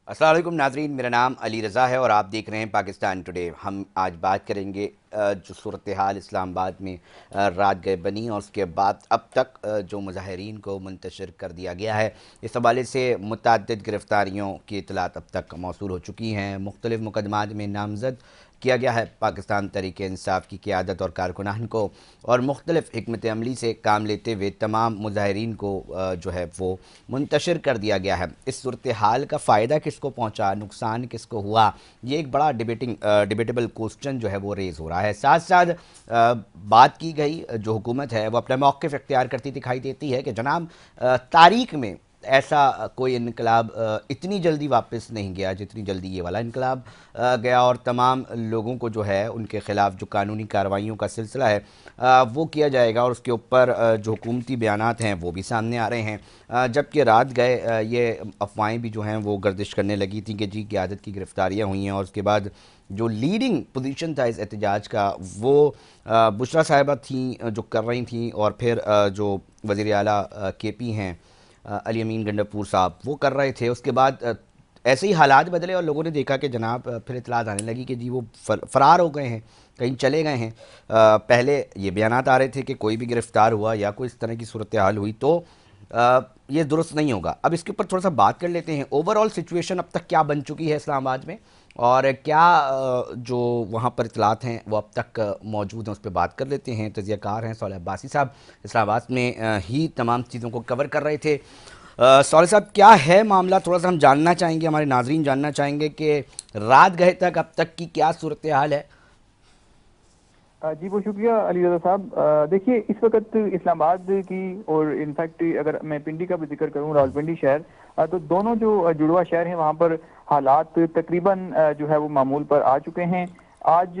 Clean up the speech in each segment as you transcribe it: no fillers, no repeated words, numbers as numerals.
अस्सलाम वालेकुम नाज़रीन, मेरा नाम अली रज़ा है और आप देख रहे हैं पाकिस्तान टुडे। हम आज बात करेंगे जो सूरत हाल इस्लामाबाद में रात गए बनी और उसके बाद अब तक जो मुजाहिरीन को मुंतशिर कर दिया गया है। इस हवाले से मुतअद्दिद गिरफ़्तारियों की इत्तलात अब तक मौसूल हो चुकी हैं। मुख्तलिफ़ मुकदमात में नामज़द किया गया है पाकिस्तान तहरीक इंसाफ की क़यादत और कारकुनान को, और मुख्तलिफ़ हिकमत अमली से काम लेते हुए तमाम मुजाहिरीन को जो है वो मुंतशिर कर दिया गया है। इस सूरत हाल का फ़ायदा किसको पहुँचा, नुकसान किसको हुआ, ये एक बड़ा डिबेटेबल क्वेश्चन जो है वो रेज़ हो रहा है। साथ साथ बात की गई, जो हुकूमत है वो अपना मौक़िफ़ इख्तियार करती दिखाई देती है कि जनाब तारीख़ में ऐसा कोई इनकलाब इतनी जल्दी वापस नहीं गया जितनी जल्दी ये वाला इनकलाब गया, और तमाम लोगों को जो है उनके ख़िलाफ़ जो कानूनी कार्रवाइयों का सिलसिला है वो किया जाएगा, और उसके ऊपर जो हुकूमती बयानात हैं वो भी सामने आ रहे हैं। जबकि रात गए ये अफवाहें भी जो हैं वो गर्दिश करने लगी थी कि जी क़यादत की गिरफ़्तारियाँ हुई हैं, और उसके बाद जो लीडिंग पोजीशन था इस एहतजाज का वो बुशरा साहिबा थी जो कर रही थी, और फिर जो वज़ीर आला के पी हैं अली अमीन गंडापुर साहब वो कर रहे थे। उसके बाद ऐसे ही हालात बदले और लोगों ने देखा कि जनाब फिर इत्तलात आने लगी कि जी वो फ़रार हो गए हैं, कहीं चले गए हैं। पहले ये बयानात आ रहे थे कि कोई भी गिरफ़्तार हुआ या कोई इस तरह की सूरत हाल हुई तो ये दुरुस्त नहीं होगा। अब इसके ऊपर थोड़ा सा बात कर लेते हैं, ओवरऑल सिचुएशन अब तक क्या बन चुकी है इस्लामाबाद में, और क्या जो वहाँ पर इतलात हैं वो अब तक मौजूद हैं, उस पर बात कर लेते हैं। तज़ियाकार हैं सालेह अब्बासी साहब, इस्लामाबाद में ही तमाम चीज़ों को कवर कर रहे थे। सालेह साहब, क्या है मामला, थोड़ा सा हम जानना चाहेंगे, हमारे नाजरीन जानना चाहेंगे कि रात गए तक अब तक की क्या सूरत हाल है। जी बहुत शुक्रिया अली रज़ा साहब। देखिए इस वक्त इस्लामाबाद की और इनफैक्ट अगर मैं पिंडी का भी जिक्र करूं, रावलपिंडी शहर, तो दोनों जो जुड़वा शहर हैं वहां पर हालात तकरीबन जो है वो मामूल पर आ चुके हैं। आज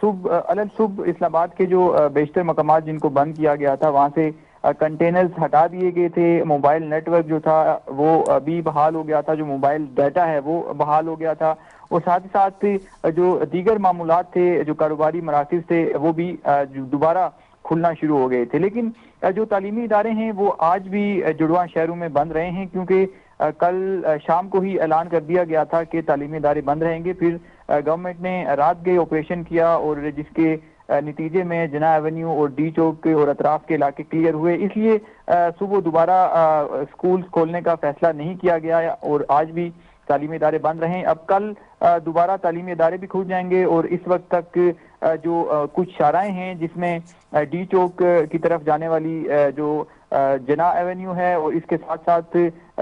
सुबह अलग सुबह इस्लामाबाद के जो बेशतर मकामात जिनको बंद किया गया था वहां से कंटेनर्स हटा दिए गए थे। मोबाइल नेटवर्क जो था वो भी बहाल हो गया था, जो मोबाइल डाटा है वो बहाल हो गया था, और साथ ही साथ जो दीगर मामूलात थे, जो कारोबारी मराकज़ थे, वो भी दोबारा खुलना शुरू हो गए थे। लेकिन जो तालीमी इदारे हैं वो आज भी जुड़वा शहरों में बंद रहे हैं, क्योंकि कल शाम को ही ऐलान कर दिया गया था कि तालीमी इदारे बंद रहेंगे। फिर गवर्नमेंट ने रात गए ऑपरेशन किया और जिसके नतीजे में जना एवेन्यू और डी चौक और अतराफ के इलाके क्लियर हुए, इसलिए सुबह दोबारा स्कूल खोलने का फैसला नहीं किया गया और आज भी तालीमी इदारे बंद रहे। अब कल दोबारा तालीमी इदारे भी खुल जाएंगे, और इस वक्त तक जो कुछ शाराएं हैं जिसमें डी चौक की तरफ जाने वाली जो जना एवेन्यू है, और इसके साथ साथ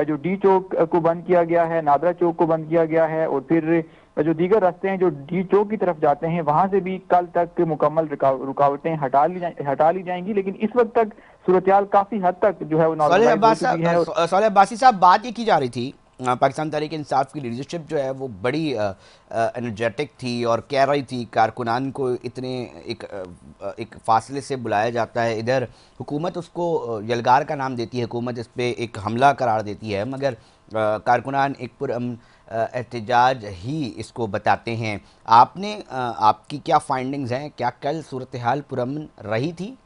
जो डी चौक को बंद किया गया है, नादरा चौक को बंद किया गया है, और फिर जो दीगर रास्ते हैं जो डी चौक की तरफ जाते हैं वहां से भी कल तक मुकम्मल रुकावटें हटा ली जाएंगी। लेकिन इस वक्त तक सूरत हाल काफी हद तक जो है वो नॉर्मलाइज हो चुकी है। सालेह अब्बासी साहब, बात ये की जा रही थी पाकिस्तान तहरीक इंसाफ की लीडरशिप जो है वो बड़ी एनर्जेटिक थी और कह रही थी कारकुनान को इतने एक फासले से बुलाया जाता है, इधर हुकूमत उसको यलगार का नाम देती है, हुकूमत इस पर एक हमला करार देती है, मगर कारकुनान एक पुरअमन एहतजाज ही इसको बताते हैं। आपने आपकी क्या फाइंडिंग्स हैं, क्या कल सूरत हाल पुरअमन रही थी?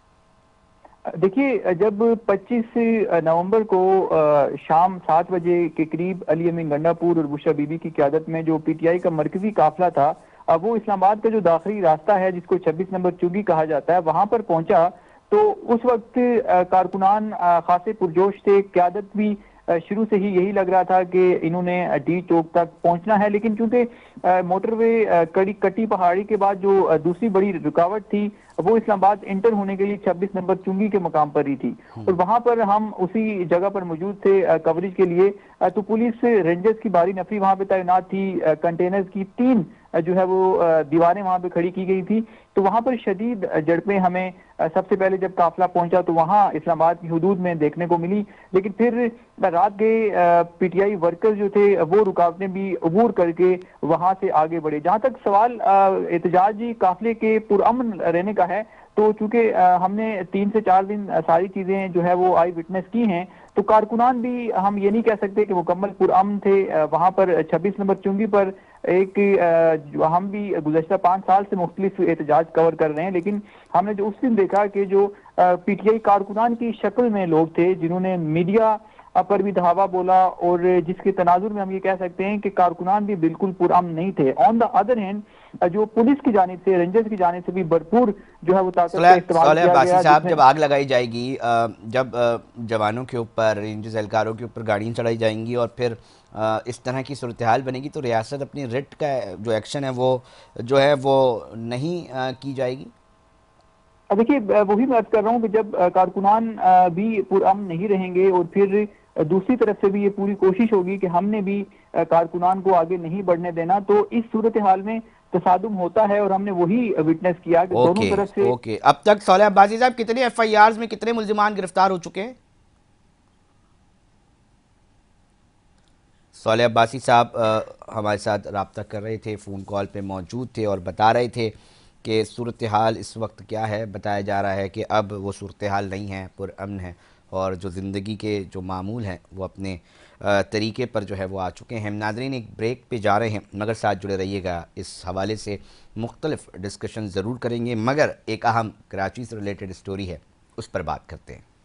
देखिए जब 25 नवंबर को शाम 7 बजे के करीब अली अमीन गंडापुर और बुशरा बीबी की क़यादत में जो पीटीआई का मरकजी काफिला था, वो इस्लामाबाद का जो दाखिली रास्ता है जिसको 26 नंबर चुगी कहा जाता है वहां पर पहुंचा, तो उस वक्त कारकुनान खासे पुरजोश थे। क़यादत भी शुरू से ही यही लग रहा था कि इन्होंने डी चौक तक पहुंचना है, लेकिन क्योंकि मोटरवे कटी पहाड़ी के बाद जो दूसरी बड़ी रुकावट थी वो इस्लामाबाद इंटर होने के लिए 26 नंबर चुंगी के मकाम पर ही थी, और वहां पर हम उसी जगह पर मौजूद थे कवरेज के लिए। तो पुलिस रेंजर्स की भारी नफरी वहां पे तैनात थी, कंटेनर्स की 3 जो है वो दीवारें वहां पे खड़ी की गई थी। तो वहां पर शदीद झड़पें हमें सबसे पहले जब काफिला पहुंचा तो वहां इस्लामाबाद की हदूद में देखने को मिली, लेकिन फिर रात गए पीटीआई वर्कर्स जो थे वो रुकावटें भी अबूर करके वहां से आगे बढ़े। जहां तक सवाल एहतजाजी काफिले के पुरअमन रहने का है, तो चूंकि हमने 3 से 4 दिन सारी चीजें जो है वो आई विटनेस की हैं, तो कारकुनान भी हम ये नहीं कह सकते कि मुकम्मल पुरअमन थे। वहां पर 26 नंबर चुंगी पर एक हम भी गुज़श्ता 5 साल से मुख्तलिफ एहतजाज कवर कर रहे हैं, लेकिन हमने जो उस दिन देखा कि जो पीटीआई कारकुनान की शक्ल में लोग थे जिन्होंने मीडिया پر بھی دھاوا بولا، اور جس کے تناظر میں ہم یہ کہہ سکتے ہیں کہ کارکنان بھی بالکل پرامن نہیں تھے۔ آن دا ادر ہینڈ جو پولیس کی جانب سے، رینجرز کی جانب سے بھی بھرپور جو ہے وہ طاقت کا استعمال صالح کیا عباسی گیا، جس صاحب، میں جب آگ لگائی جائے گی، جب جوانوں کے اوپر، رینجرز اہلکاروں کے اوپر گاڑیاں چڑھائی جائیں گی اور پھر اس طرح کی صورتحال بنے گی، تو ریاست اپنی رٹ کا جو ایکشن ہے وہ جو ہے وہ نہیں کی جائے گی؟ دیکھیے وہی میں عرض کر رہا ہوں کہ جب کارکنان بھی پرامن نہیں رہیں گے، اور پھر دوسری طرف سے بھی یہ پوری کوشش ہوگی کہ ہم نے بھی کارکنان کو آگے نہیں بڑھنے دینا، تو اس صورتحال میں تصادم ہوتا ہے، اور ہم نے وہی وٹنس کیا کہ دونوں اوکے طرف سے۔ اوکے، اب تک صالح عباسی صاحب کتنے ایف آئی آرز میں کتنے ملزمان گرفتار ہو چکے ہیں؟ صالح عباسی صاحب ہمارے ساتھ رابطہ کر رہے تھے، فون کال پہ موجود تھے اور بتا رہے تھے کہ صورتحال اس وقت کیا ہے۔ بتایا جا رہا ہے کہ اب وہ صورتحال نہیں ہے، پرامن ہے، اور جو زندگی کے جو معمول ہیں وہ اپنے طریقے پر جو ہے وہ آ چکے ہیں۔ ناظرین، ایک بریک پہ جا رہے ہیں، مگر ساتھ جڑے رہیے گا، اس حوالے سے مختلف ڈسکشن ضرور کریں گے، مگر ایک اہم کراچی سے ریلیٹڈ سٹوری ہے، اس پر بات کرتے ہیں۔